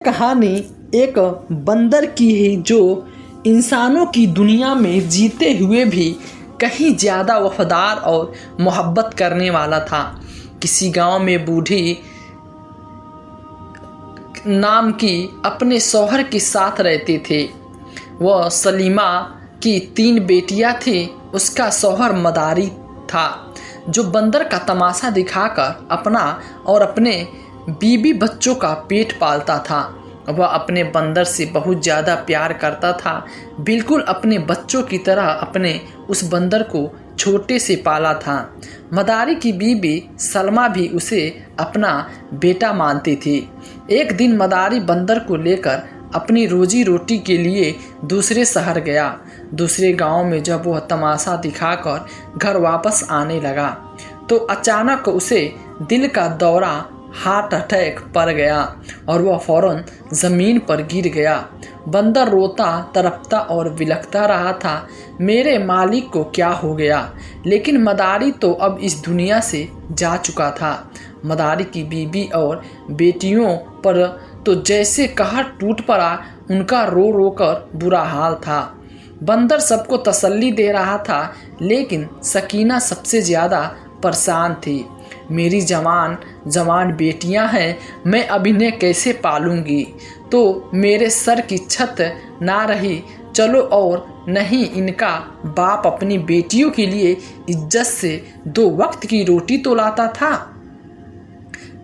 कहानी एक बंदर की है जो इंसानों की दुनिया में जीते हुए भी कहीं ज़्यादा वफादार और मोहब्बत करने वाला था। किसी गांव में बूढ़ी नाम की अपने शौहर के साथ रहते थे। वह सलीमा की 3 बेटियां थी। उसका शौहर मदारी था जो बंदर का तमाशा दिखाकर अपना और अपने बीबी बच्चों का पेट पालता था। वह अपने बंदर से बहुत ज़्यादा प्यार करता था, बिल्कुल अपने बच्चों की तरह अपने उस बंदर को छोटे से पाला था। मदारी की बीबी सलमा भी उसे अपना बेटा मानती थी। एक दिन मदारी बंदर को लेकर अपनी रोजी रोटी के लिए दूसरे शहर गया। दूसरे गांव में जब वह तमाशा दिखाकर घर वापस आने लगा तो अचानक उसे दिल का दौरा हार्ट अटैक पड़ गया और वह फौरन ज़मीन पर गिर गया। बंदर रोता तड़पता और बिलखता रहा था, मेरे मालिक को क्या हो गया। लेकिन मदारी तो अब इस दुनिया से जा चुका था। मदारी की बीबी और बेटियों पर तो जैसे कहर टूट पड़ा। उनका रो रो कर बुरा हाल था। बंदर सबको तसल्ली दे रहा था, लेकिन सकीना सबसे ज़्यादा परेशान थी। मेरी जवान बेटियां हैं, मैं अब इन्हें कैसे पालूंगी। तो मेरे सर की छत ना रही। चलो, और नहीं इनका बाप अपनी बेटियों के लिए इज्जत से 2 वक्त की रोटी तो लाता था।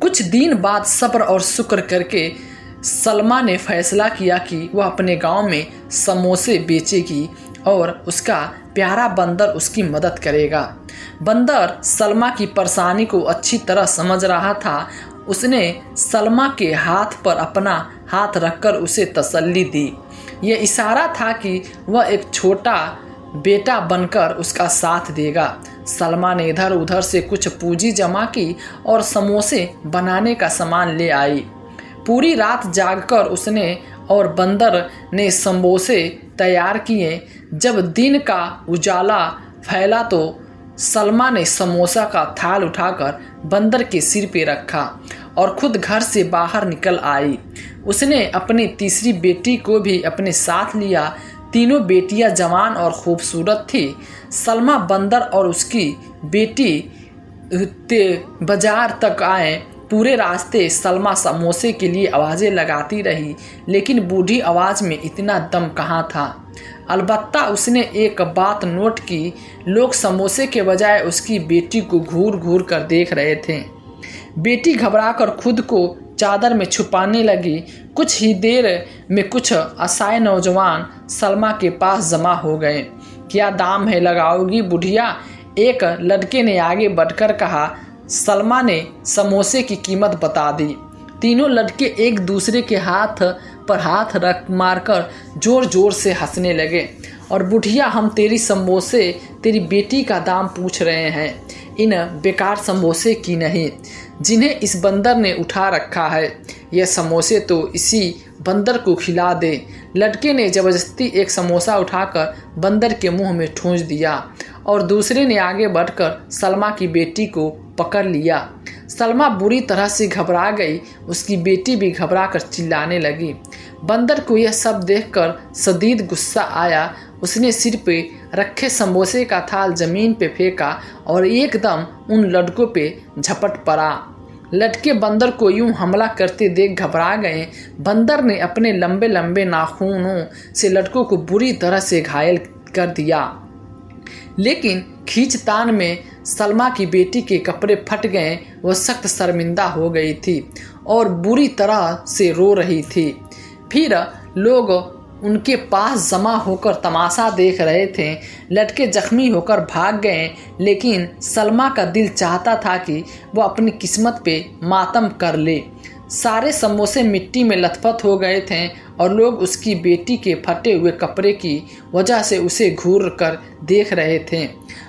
कुछ दिन बाद सब्र और शुक्र करके सलमा ने फैसला किया कि वह अपने गांव में समोसे बेचेगी और उसका प्यारा बंदर उसकी मदद करेगा। बंदर सलमा की परेशानी को अच्छी तरह समझ रहा था। उसने सलमा के हाथ पर अपना हाथ रखकर उसे तसल्ली दी। यह इशारा था कि वह एक छोटा बेटा बनकर उसका साथ देगा। सलमा ने इधर उधर से कुछ पूंजी जमा की और समोसे बनाने का सामान ले आई। पूरी रात जागकर उसने और बंदर ने समोसे तैयार किए। जब दिन का उजाला फैला तो सलमा ने समोसा का थाल उठाकर बंदर के सिर पे रखा और खुद घर से बाहर निकल आई। उसने अपनी तीसरी बेटी को भी अपने साथ लिया। तीनों बेटियां जवान और खूबसूरत थी। सलमा बंदर और उसकी बेटी बाजार तक आए। पूरे रास्ते सलमा समोसे के लिए आवाज़ें लगाती रही, लेकिन बूढ़ी आवाज़ में इतना दम कहाँ था। अलबत्ता उसने एक बात नोट की, लोग समोसे के बजाय उसकी बेटी को घूर घूर कर देख रहे थे। बेटी घबराकर खुद को चादर में छुपाने लगी। कुछ ही देर में कुछ असहाय नौजवान सलमा के पास जमा हो गए। क्या दाम है लगाओगी बुढ़िया? एक लड़के ने आगे बढ़कर कहा। सलमा ने समोसे की कीमत बता दी। तीनों लड़के एक दूसरे के हाथ पर हाथ रख मारकर जोर जोर से हंसने लगे। और बुढ़िया, हम तेरी समोसे तेरी बेटी का दाम पूछ रहे हैं, इन बेकार समोसे की नहीं जिन्हें इस बंदर ने उठा रखा है। यह समोसे तो इसी बंदर को खिला दे। लड़के ने जबरदस्ती एक समोसा उठाकर बंदर के मुंह में ठूंस दिया और दूसरे ने आगे बढ़कर सलमा की बेटी को पकड़ लिया। सलमा बुरी तरह से घबरा गई। उसकी बेटी भी घबरा कर चिल्लाने लगी। बंदर को यह सब देखकर शदीद गुस्सा आया। उसने सिर पे रखे समोसे का थाल जमीन पे फेंका और एकदम उन लड़कों पे झपट पड़ा। लड़के बंदर को यूं हमला करते देख घबरा गए। बंदर ने अपने लंबे लंबे नाखूनों से लड़कों को बुरी तरह से घायल कर दिया, लेकिन खींचतान में सलमा की बेटी के कपड़े फट गए। वह सख्त शर्मिंदा हो गई थी और बुरी तरह से रो रही थी। फिर लोग उनके पास जमा होकर तमाशा देख रहे थे। लड़के जख्मी होकर भाग गए, लेकिन सलमा का दिल चाहता था कि वह अपनी किस्मत पे मातम कर ले। सारे समोसे मिट्टी में लथपथ हो गए थे और लोग उसकी बेटी के फटे हुए कपड़े की वजह से उसे घूर कर देख रहे थे।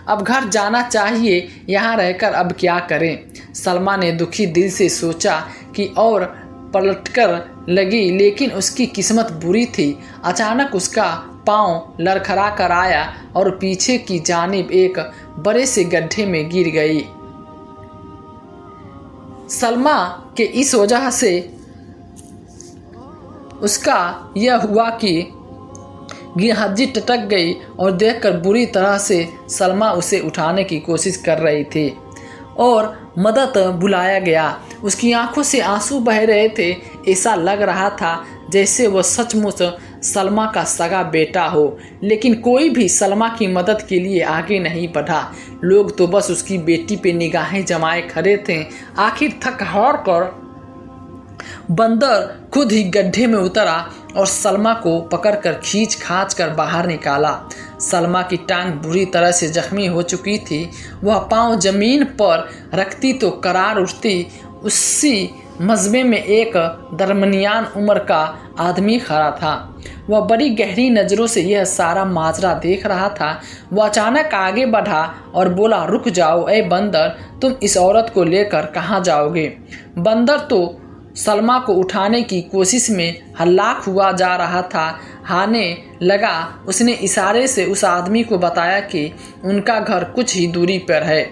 अब घर जाना चाहिए, यहाँ रहकर अब क्या करें? सलमा ने दुखी दिल से सोचा कि और पलटकर लगी, लेकिन उसकी किस्मत बुरी थी। अचानक उसका पाँव लड़खड़ा कर आया और पीछे की जानिब एक बड़े से गड्ढे में गिर गई। सलमा के इस वजह से उसका यह हुआ कि गिरहज्जी टटक गई और देखकर बुरी तरह से सलमा उसे उठाने की कोशिश कर रही थी और मदद बुलाया गया। उसकी आंखों से आंसू बह रहे थे। ऐसा लग रहा था जैसे वह सचमुच सलमा का सगा बेटा हो, लेकिन कोई भी सलमा की मदद के लिए आगे नहीं बढ़ा। लोग तो बस उसकी बेटी पे निगाहें जमाए खड़े थे। आखिर थक हार कर बंदर खुद ही गड्ढे में उतरा और सलमा को पकड़कर खींच खाच कर बाहर निकाला। सलमा की टांग बुरी तरह से जख्मी हो चुकी थी। वह पांव जमीन पर रखती तो करार उठती। उसी मजमे में एक दरमियान उम्र का आदमी खड़ा था। वह बड़ी गहरी नज़रों से यह सारा माजरा देख रहा था। वह अचानक आगे बढ़ा और बोला, रुक जाओ ए बंदर, तुम इस औरत को लेकर कहाँ जाओगे? बंदर तो सलमा को उठाने की कोशिश में हल्लाक हुआ जा रहा था। हाने लगा। उसने इशारे से उस आदमी को बताया कि उनका घर कुछ ही दूरी पर है।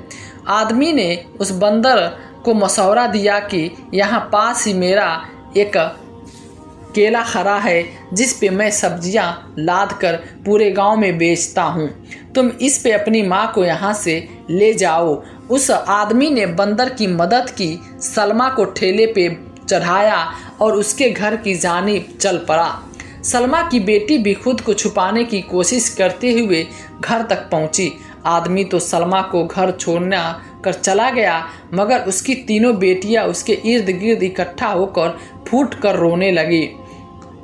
आदमी ने उस बंदर को मशवरा दिया कि यहाँ पास ही मेरा एक केला खड़ा है जिस पे मैं सब्जियां लाद कर पूरे गांव में बेचता हूँ। तुम इस पे अपनी माँ को यहाँ से ले जाओ। उस आदमी ने बंदर की मदद की, सलमा को ठेले पे चढ़ाया और उसके घर की जानिब चल पड़ा। सलमा की बेटी भी खुद को छुपाने की कोशिश करते हुए घर तक पहुंची। आदमी तो सलमा को घर छोड़ना कर चला गया, मगर उसकी तीनों बेटियां उसके इर्द गिर्द इकट्ठा होकर फूट कर रोने लगी।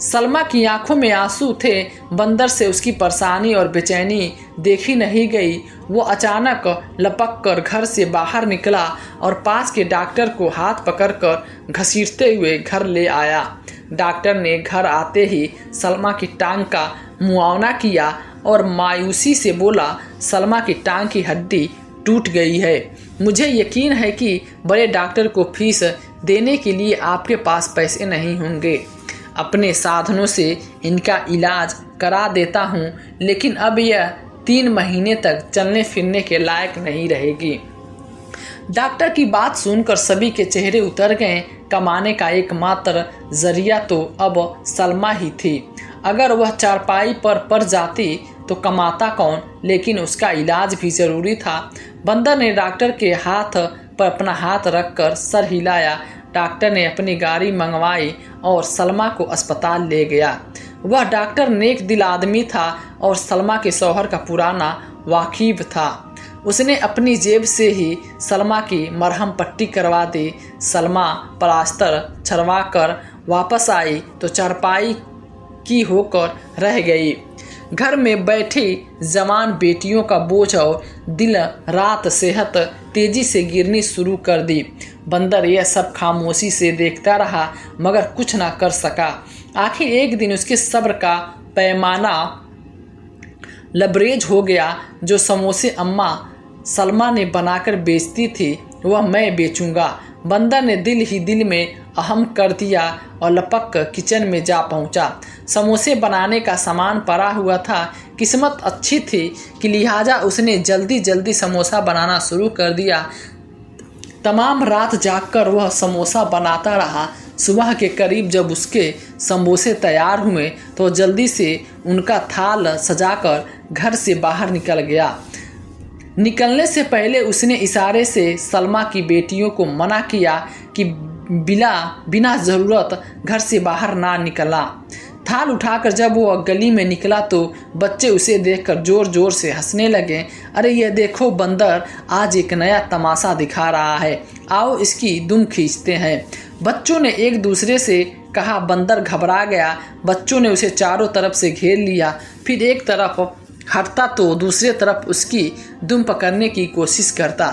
सलमा की आंखों में आंसू थे। बंदर से उसकी परेशानी और बेचैनी देखी नहीं गई। वो अचानक लपक कर घर से बाहर निकला और पास के डॉक्टर को हाथ पकड़कर घसीटते हुए घर ले आया। डॉक्टर ने घर आते ही सलमा की टांग का मुआयना किया और मायूसी से बोला, सलमा की टांग की हड्डी टूट गई है। मुझे यकीन है कि बड़े डॉक्टर को फीस देने के लिए आपके पास पैसे नहीं होंगे। अपने साधनों से इनका इलाज करा देता हूँ, लेकिन अब यह 3 महीने तक चलने फिरने के लायक नहीं रहेगी। डॉक्टर की बात सुनकर सभी के चेहरे उतर गए। कमाने का एकमात्र जरिया तो अब सलमा ही थी। अगर वह चारपाई पर पड़ जाती तो कमाता कौन? लेकिन उसका इलाज भी ज़रूरी था। बंदर ने डॉक्टर के हाथ पर अपना हाथ रखकर सर हिलाया। डॉक्टर ने अपनी गाड़ी मंगवाई और सलमा को अस्पताल ले गया। वह डॉक्टर नेक दिल आदमी था और सलमा के शौहर का पुराना वाकिफ था। उसने अपनी जेब से ही सलमा की मरहम पट्टी करवा दी। सलमा प्लास्टर छड़वा कर वापस आई तो चारपाई की होकर रह गई। घर में बैठी जवान बेटियों का बोझ और दिन रात सेहत तेजी से गिरनी शुरू कर दी। बंदर यह सब खामोशी से देखता रहा मगर कुछ ना कर सका। आखिर एक दिन उसके सब्र का पैमाना लबरेज हो गया। जो समोसे अम्मा सलमा ने बनाकर बेचती थी वह मैं बेचूंगा। बंदर ने दिल ही दिल में अहम कर दिया और लपक किचन में जा पहुंचा। समोसे बनाने का सामान पड़ा हुआ था। किस्मत अच्छी थी कि लिहाजा उसने जल्दी जल्दी समोसा बनाना शुरू कर दिया। तमाम रात जागकर वह समोसा बनाता रहा। सुबह के करीब जब उसके समोसे तैयार हुए तो जल्दी से उनका थाल सजाकर घर से बाहर निकल गया। निकलने से पहले उसने इशारे से सलमा की बेटियों को मना किया कि बिना ज़रूरत घर से बाहर ना निकला। थाल उठाकर जब वो गली में निकला तो बच्चे उसे देखकर जोर जोर से हंसने लगे। अरे ये देखो, बंदर आज एक नया तमाशा दिखा रहा है, आओ इसकी दुम खींचते हैं। बच्चों ने एक दूसरे से कहा। बंदर घबरा गया। बच्चों ने उसे चारों तरफ से घेर लिया। फिर एक तरफ हटता तो दूसरी तरफ उसकी दुम पकड़ने की कोशिश करता।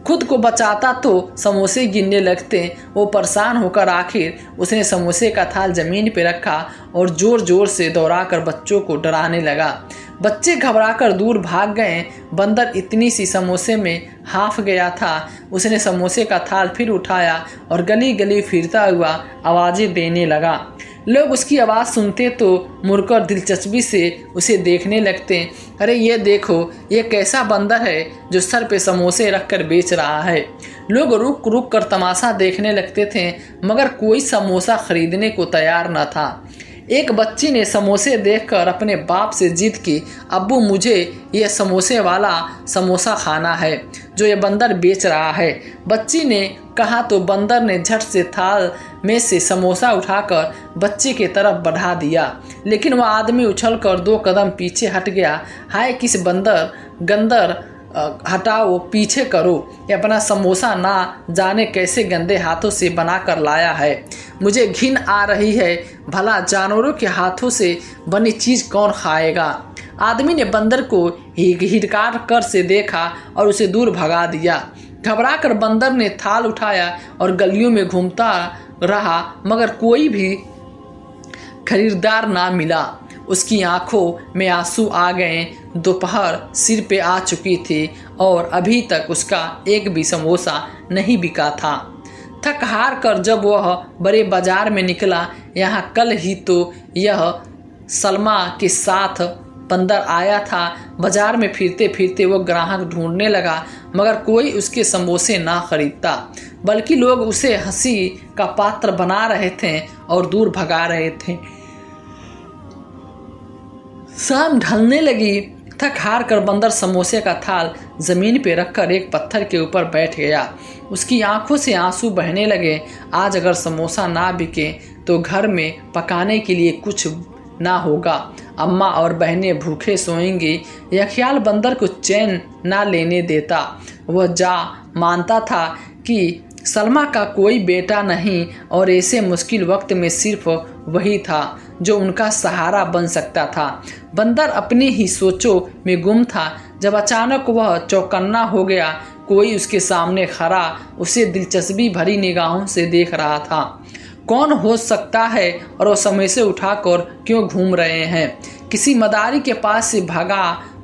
खुद को बचाता तो समोसे गिनने लगते। वो परेशान होकर आखिर उसने समोसे का थाल ज़मीन पर रखा और ज़ोर ज़ोर से दौड़ाकर बच्चों को डराने लगा। बच्चे घबराकर दूर भाग गए। बंदर इतनी सी समोसे में हाफ गया था। उसने समोसे का थाल फिर उठाया और गली गली फिरता हुआ आवाज़ें देने लगा। लोग उसकी आवाज़ सुनते तो मुड़कर दिलचस्पी से उसे देखने लगते। अरे ये देखो, ये कैसा बंदर है जो सर पे समोसे रखकर बेच रहा है। लोग रुक रुक कर तमाशा देखने लगते थे मगर कोई समोसा खरीदने को तैयार न था। एक बच्ची ने समोसे देखकर अपने बाप से जिद की, अब्बू मुझे ये समोसे वाला समोसा खाना है जो ये बंदर बेच रहा है। बच्ची ने कहा तो बंदर ने झट से थाल में से समोसा उठाकर बच्ची की तरफ बढ़ा दिया, लेकिन वह आदमी उछलकर 2 कदम पीछे हट गया। हाय किस बंदर गंदर, हटाओ, पीछे करो, ये अपना समोसा ना जाने कैसे गंदे हाथों से बनाकर लाया है। मुझे घिन आ रही है, भला जानवरों के हाथों से बनी चीज़ कौन खाएगा। आदमी ने बंदर को हिड़कार कर से देखा और उसे दूर भगा दिया। घबराकर बंदर ने थाल उठाया और गलियों में घूमता रहा, मगर कोई भी खरीदार ना मिला। उसकी आंखों में आंसू आ गए। दोपहर सिर पे आ चुकी थी और अभी तक उसका एक भी समोसा नहीं बिका था। थक हार कर जब वह बड़े बाजार में निकला, यहाँ कल ही तो यह सलमा के साथ बंदर आया था। बाजार में फिरते फिरते वो ग्राहक ढूंढने लगा, मगर कोई उसके समोसे ना खरीदता, बल्कि लोग उसे हंसी का पात्र बना रहे थे और दूर भगा रहे थे। शाम ढलने लगी। थक हार कर बंदर समोसे का थाल जमीन पे रखकर एक पत्थर के ऊपर बैठ गया। उसकी आंखों से आंसू बहने लगे। आज अगर समोसा ना बिके तो घर में पकाने के लिए कुछ ना होगा, अम्मा और बहनें भूखे सोएंगी। यह ख्याल बंदर को चैन ना लेने देता। वह जा मानता था कि सलमा का कोई बेटा नहीं और ऐसे मुश्किल वक्त में सिर्फ वही था जो उनका सहारा बन सकता था। बंदर अपनी ही सोचों में गुम था जब अचानक वह चौकन्ना हो गया। कोई उसके सामने खड़ा उसे दिलचस्पी भरी निगाहों से देख रहा था। कौन हो सकता है और वह समोसे उठाकर क्यों घूम रहे हैं? किसी मदारी के पास से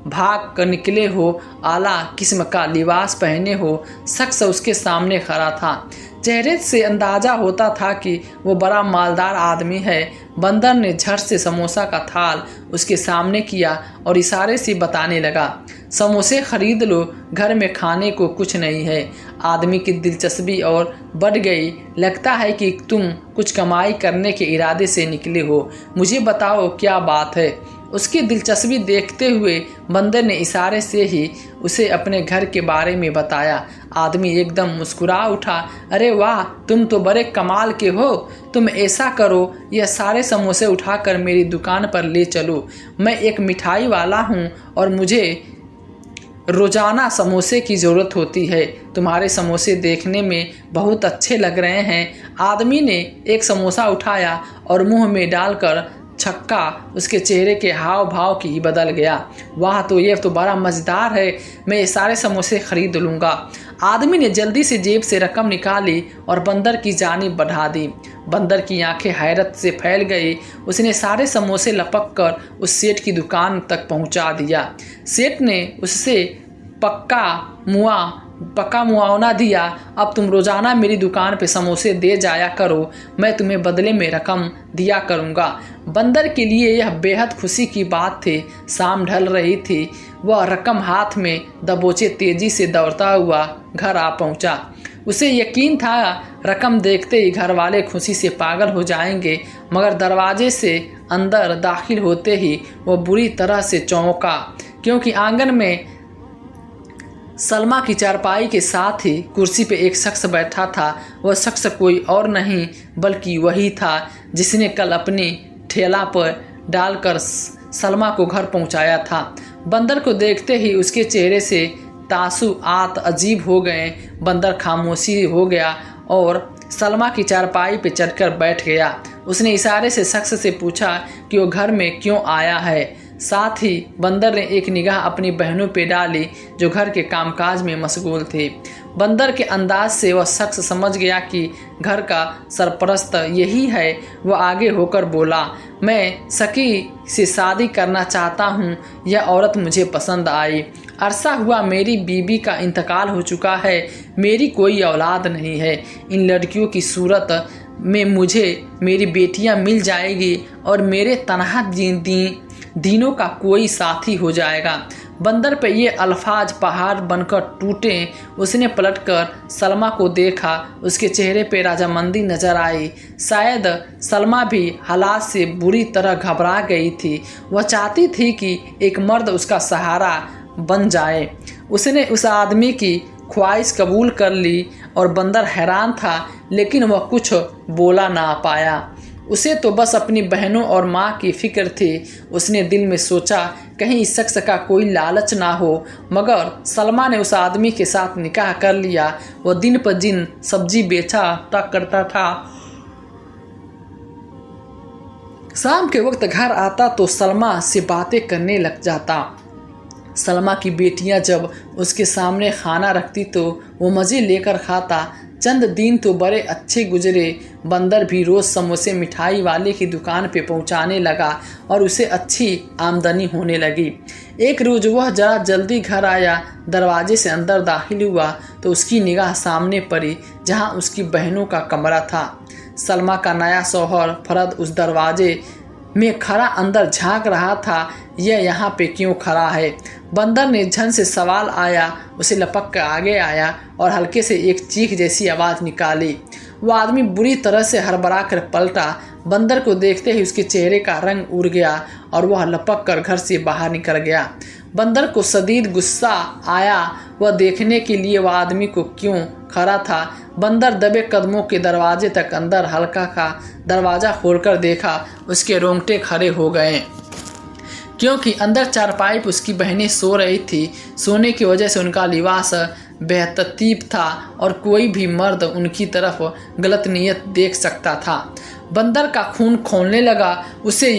भाग कर निकले हो, आला किस्म का लिबास पहने हो शख्स उसके सामने खड़ा था। चेहरे से अंदाजा होता था कि वो बड़ा मालदार आदमी है। बंदर ने झट से समोसा का थाल उसके सामने किया और इशारे से बताने लगा, समोसे खरीद लो, घर में खाने को कुछ नहीं है। आदमी की दिलचस्पी और बढ़ गई। लगता है कि तुम कुछ कमाई करने के इरादे से निकले हो, मुझे बताओ क्या बात है। उसकी दिलचस्पी देखते हुए बंदर ने इशारे से ही उसे अपने घर के बारे में बताया। आदमी एकदम मुस्कुरा उठा, अरे वाह, तुम तो बड़े कमाल के हो। तुम ऐसा करो, यह सारे समोसे उठाकर मेरी दुकान पर ले चलो। मैं एक मिठाई वाला हूँ और मुझे रोज़ाना समोसे की ज़रूरत होती है। तुम्हारे समोसे देखने में बहुत अच्छे लग रहे हैं। आदमी ने एक समोसा उठाया और मुंह में डालकर छक्का उसके चेहरे के हाव भाव की बदल गया। वाह, तो ये तो बड़ा मज़ेदार है, मैं ये सारे समोसे खरीद लूँगा। आदमी ने जल्दी से जेब से रकम निकाली और बंदर की जानिब बढ़ा दी। बंदर की आंखें हैरत से फैल गई। उसने सारे समोसे लपक कर उस सेठ की दुकान तक पहुंचा दिया। सेठ ने उससे पक्का मुआवना दिया, अब तुम रोज़ाना मेरी दुकान पे समोसे दे जाया करो, मैं तुम्हें बदले में रकम दिया करूँगा। बंदर के लिए यह बेहद खुशी की बात थी। शाम ढल रही थी। वह रकम हाथ में दबोचे तेजी से दौड़ता हुआ घर आ पहुँचा। उसे यकीन था रकम देखते ही घर वाले खुशी से पागल हो जाएंगे, मगर दरवाजे से अंदर दाखिल होते ही वह बुरी तरह से चौंका, क्योंकि आंगन में सलमा की चारपाई के साथ ही कुर्सी पे एक शख्स बैठा था। वह शख्स कोई और नहीं बल्कि वही था जिसने कल अपनी ठेला पर डालकर सलमा को घर पहुंचाया था। बंदर को देखते ही उसके चेहरे से तासुआत अजीब हो गए। बंदर खामोशी हो गया और सलमा की चारपाई पे चढ़कर बैठ गया। उसने इशारे से शख्स से पूछा कि वो घर में क्यों आया है। साथ ही बंदर ने एक निगाह अपनी बहनों पे डाली जो घर के कामकाज में मशगूल थी। बंदर के अंदाज से वह शख्स समझ गया कि घर का सरपरस्त यही है। वह आगे होकर बोला, मैं सकी से शादी करना चाहता हूँ, यह औरत मुझे पसंद आई। अरसा हुआ मेरी बीबी का इंतकाल हो चुका है, मेरी कोई औलाद नहीं है। इन लड़कियों की सूरत में मुझे मेरी बेटियाँ मिल जाएगी और मेरे तनहा दीनों का कोई साथी हो जाएगा। बंदर पे ये अल्फाज पहाड़ बनकर टूटे। उसने पलटकर सलमा को देखा। उसके चेहरे पे राजामंदी नजर आई। शायद सलमा भी हालात से बुरी तरह घबरा गई थी। वह चाहती थी कि एक मर्द उसका सहारा बन जाए। उसने उस आदमी की ख्वाहिश कबूल कर ली और बंदर हैरान था, लेकिन वह कुछ बोला ना पाया। उसे तो बस अपनी बहनों और माँ की फिक्र थी। उसने दिल में सोचा कहीं इस शख्स का कोई लालच ना हो। मगर सलमा ने उस आदमी के साथ निकाह कर लिया। वह दिन पर दिन सब्जी बेचा तक करता था। शाम के वक्त घर आता तो सलमा से बातें करने लग जाता। सलमा की बेटियां जब उसके सामने खाना रखती तो वो मज़े लेकर खाता। चंद दिन तो बड़े अच्छे गुजरे। बंदर भी रोज़ समोसे मिठाई वाले की दुकान पे पहुंचाने लगा और उसे अच्छी आमदनी होने लगी। एक रोज़ वह जरा जल्दी घर आया। दरवाजे से अंदर दाखिल हुआ तो उसकी निगाह सामने पड़ी, जहां उसकी बहनों का कमरा था। सलमा का नया शौहर फरद उस दरवाजे में खड़ा अंदर झांक रहा था। यह यहाँ पे क्यों खड़ा है? बंदर ने झन से सवाल आया। उसे लपक कर आगे आया और हल्के से एक चीख जैसी आवाज़ निकाली। वह आदमी बुरी तरह से हड़बड़ा कर पलटा। बंदर को देखते ही उसके चेहरे का रंग उड़ गया और वह लपक कर घर से बाहर निकल गया। बंदर को शदीद गुस्सा आया। वह देखने के लिए वह आदमी को क्यों खड़ा था। बंदर दबे कदमों के दरवाजे तक अंदर हल्का का दरवाज़ा खोलकर देखा। उसके रोंगटे खड़े हो गए, क्योंकि अंदर चारपाई पर उसकी बहनें सो रही थी। सोने की वजह से उनका लिबास बेतरतीब था और कोई भी मर्द उनकी तरफ गलत नीयत देख सकता था। बंदर का खून खौलने लगा। उसे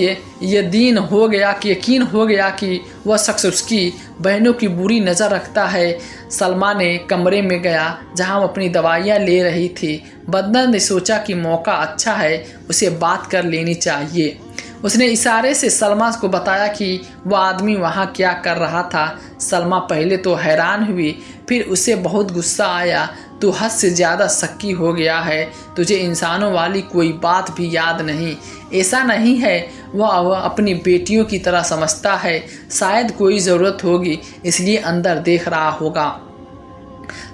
यकीन हो गया कि वह शख्स उसकी बहनों की बुरी नज़र रखता है। सलमा ने कमरे में गया जहां वो अपनी दवाइयां ले रही थी। बंदर ने सोचा कि मौका अच्छा है, उसे बात कर लेनी चाहिए। उसने इशारे से सलमा को बताया कि वह आदमी वहाँ क्या कर रहा था। सलमा पहले तो हैरान हुई, फिर उसे बहुत गुस्सा आया। तू हद से ज़्यादा शक्की हो गया है। तुझे इंसानों वाली कोई बात भी याद नहीं। ऐसा नहीं है, वह अपनी बेटियों की तरह समझता है। शायद कोई ज़रूरत होगी इसलिए अंदर देख रहा होगा।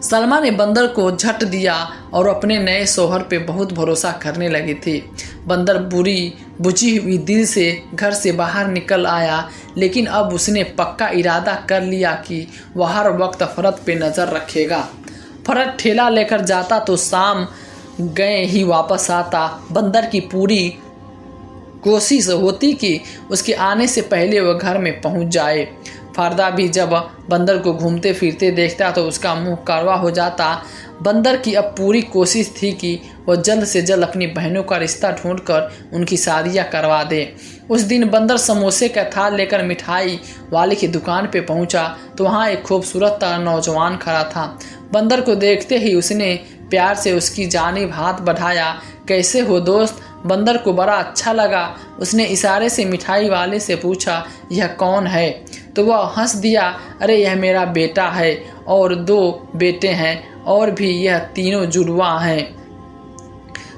सलमा ने बंदर को झट दिया और अपने नए शौहर पे बहुत भरोसा करने लगी थी। बंदर बुझी हुई दिल से घर से बाहर निकल आया, लेकिन अब उसने पक्का इरादा कर लिया कि वह हर वक्त फरद पे नज़र रखेगा। फरद ठेला लेकर जाता तो शाम गए ही वापस आता। बंदर की पूरी कोशिश होती कि उसके आने से पहले वह घर में पहुंच जाए। फरदा भी जब बंदर को घूमते फिरते देखता तो उसका मुंह कड़वा हो जाता। बंदर की अब पूरी कोशिश थी कि वह जल्द से जल्द अपनी बहनों का रिश्ता ढूंढकर उनकी शादियां करवा दे। उस दिन बंदर समोसे का थाल लेकर मिठाई वाले की दुकान पे पहुंचा तो वहां एक खूबसूरत नौजवान खड़ा था। बंदर को देखते ही उसने प्यार से उसकी जानिब हाथ बढ़ाया। कैसे हो दोस्त? बंदर को बड़ा अच्छा लगा। उसने इशारे से मिठाई वाले से पूछा, यह कौन है? तो वह हंस दिया, अरे यह मेरा बेटा है और 2 बेटे हैं और भी यह तीनों जुड़वा हैं।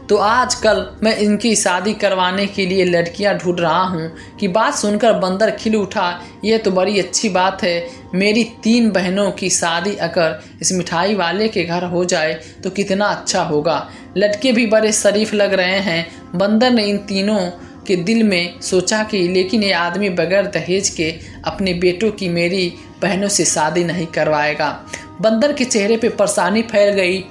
तो आजकल मैं इनकी शादी करवाने के लिए लड़कियां ढूंढ रहा हूँ। कि बात सुनकर बंदर खिल उठा, यह तो बड़ी अच्छी बात है। मेरी 3 बहनों की शादी अगर इस मिठाई वाले के घर हो जाए तो कितना अच्छा होगा। लड़के भी बड़े शरीफ लग रहे हैं। बंदर ने इन तीनों के दिल में सोचा कि लेकिन ये आदमी बगैर दहेज के अपने बेटों की मेरी बहनों से शादी नहीं करवाएगा। बंदर के चेहरे पे परेशानी फैल गई।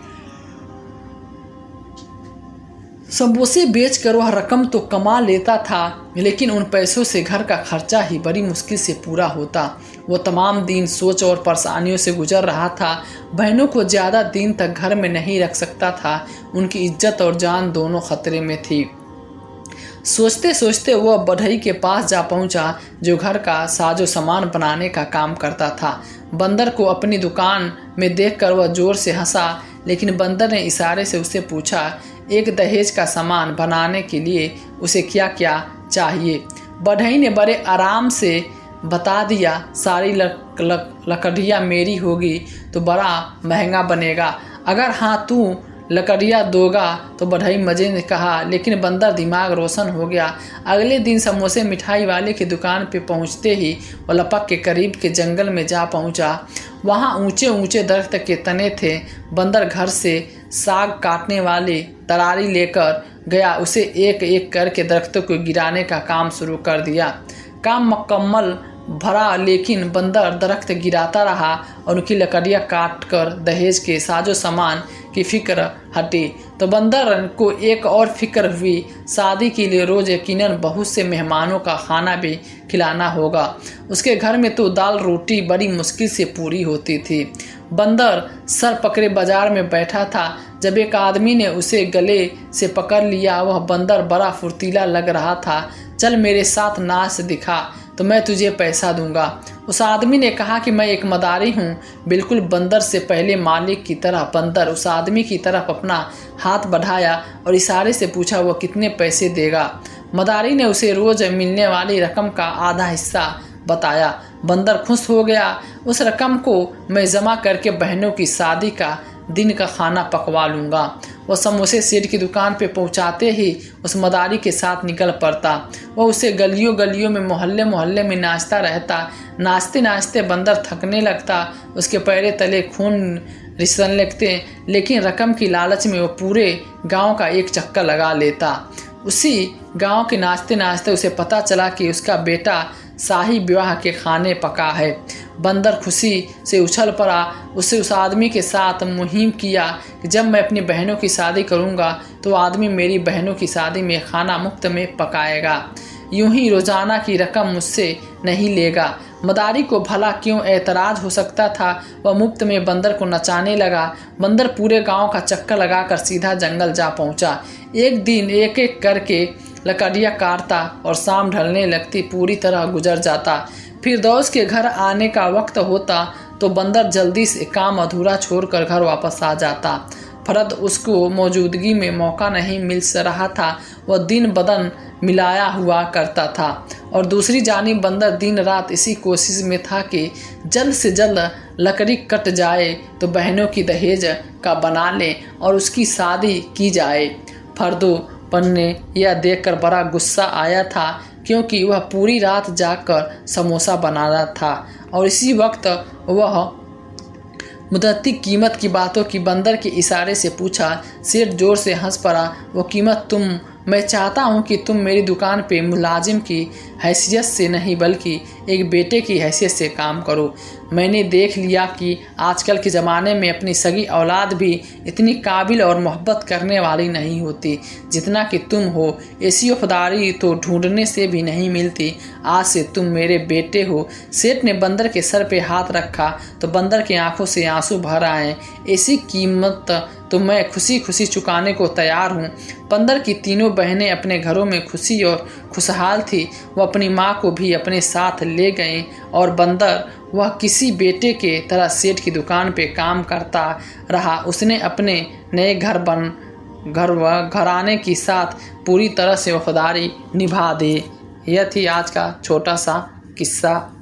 समोसे बेचकर वह रकम तो कमा लेता था, लेकिन उन पैसों से घर का खर्चा ही बड़ी मुश्किल से पूरा होता। वो तमाम दिन सोच और परेशानियों से गुजर रहा था। बहनों को ज़्यादा दिन तक घर में नहीं रख सकता था। उनकी इज्जत और जान दोनों खतरे में थी। सोचते सोचते वह बढ़ई के पास जा पहुंचा, जो घर का साजो सामान बनाने का काम करता था। बंदर को अपनी दुकान में देखकर वह जोर से हंसा, लेकिन बंदर ने इशारे से उससे पूछा, एक दहेज का सामान बनाने के लिए उसे क्या क्या चाहिए? बढ़ई ने बड़े आराम से बता दिया, सारी लकड़ियाँ मेरी होगी तो बड़ा महंगा बनेगा। अगर हाँ तू लकड़ियाँ दोगा तो बढ़ई मजे ने कहा, लेकिन बंदर दिमाग रोशन हो गया। अगले दिन समोसे मिठाई वाले की दुकान पे पहुंचते ही वो लपक के करीब के जंगल में जा पहुंचा। वहाँ ऊंचे ऊंचे दरख्त के तने थे। बंदर घर से साग काटने वाली तरारी लेकर गया। उसे एक एक करके दरख्तों को गिराने का काम शुरू कर दिया। काम मुकम्मल भरा, लेकिन बंदर दरख्त गिराता रहा और उनकी लकड़ियाँ काट कर दहेज के साजो सामान की फिक्र हटी तो बंदर को एक और फिक्र हुई, शादी के लिए रोज़ यकीनन बहुत से मेहमानों का खाना भी खिलाना होगा। उसके घर में तो दाल रोटी बड़ी मुश्किल से पूरी होती थी। बंदर सर पकड़े बाजार में बैठा था जब एक आदमी ने उसे गले से पकड़ लिया। वह बंदर बड़ा फुर्तीला लग रहा था। चल मेरे साथ नाच दिखा तो मैं तुझे पैसा दूंगा। उस आदमी ने कहा कि मैं एक मदारी हूँ, बिल्कुल बंदर से पहले मालिक की तरह। बंदर उस आदमी की तरफ अपना हाथ बढ़ाया और इशारे से पूछा वह कितने पैसे देगा। मदारी ने उसे रोज़ मिलने वाली रकम का आधा हिस्सा बताया। बंदर खुश हो गया। उस रकम को मैं जमा करके बहनों की शादी का दिन का खाना पकवा लूँगा। वह समोसे सेठ की दुकान पे पहुंचाते ही उस मदारी के साथ निकल पड़ता। वह उसे गलियों गलियों में मोहल्ले मोहल्ले में नाचता रहता। नाचते नाचते बंदर थकने लगता। उसके पैरे तले खून रिसने लगते, लेकिन रकम की लालच में वो पूरे गांव का एक चक्कर लगा लेता। उसी गांव के नाचते नाचते उसे पता चला कि उसका बेटा शाही विवाह के खाने पका है। बंदर खुशी से उछल पड़ा। उसे उस आदमी के साथ मुहिम किया कि जब मैं अपनी बहनों की शादी करूंगा तो आदमी मेरी बहनों की शादी में खाना मुफ्त में पकाएगा। यूं ही रोजाना की रकम मुझसे नहीं लेगा। मदारी को भला क्यों एतराज़ हो सकता था। वह मुफ्त में बंदर को नचाने लगा। बंदर पूरे गांव का चक्कर लगाकर सीधा जंगल जा पहुंचा। एक दिन एक एक करके लकड़ियाँ काटता और शाम ढलने लगती पूरी तरह गुजर जाता। फिर दोस्त के घर आने का वक्त होता तो बंदर जल्दी से काम अधूरा छोड़कर घर वापस आ जाता। फरद उसको मौजूदगी में मौका नहीं मिल रहा था। वह दिन बदन मिलाया हुआ करता था और दूसरी जानिब बंदर दिन रात इसी कोशिश में था कि जल्द से जल्द लकड़ी कट जाए तो बहनों की दहेज का बना ले और उसकी शादी की जाए। फरदो पन्ने यह देखकर बड़ा गुस्सा आया था, क्योंकि वह पूरी रात जाकर समोसा बना रहा था और इसी वक्त वह मुद्दती कीमत की बातों की बंदर के इशारे से पूछा। सेठ जोर से हंस पड़ा। वो कीमत मैं चाहता हूँ कि तुम मेरी दुकान पे मुलाजिम की हैसियत से नहीं बल्कि एक बेटे की हैसियत से काम करो। मैंने देख लिया कि आजकल के ज़माने में अपनी सगी औलाद भी इतनी काबिल और मोहब्बत करने वाली नहीं होती जितना कि तुम हो। ऐसी वफादारी तो ढूंढने से भी नहीं मिलती। आज से तुम मेरे बेटे हो। सेठ ने बंदर के सर पे हाथ रखा तो बंदर की आंखों से आंसू भर आए। ऐसी कीमत तो मैं खुशी खुशी चुकाने को तैयार हूँ। बंदर की तीनों बहनें अपने घरों में खुशी और खुशहाल थी। वह अपनी माँ को भी अपने साथ ले गए और बंदर वह किसी बेटे के तरह सेठ की दुकान पे काम करता रहा। उसने अपने नए घराने के साथ पूरी तरह से वफादारी निभा दी। यह थी आज का छोटा सा किस्सा।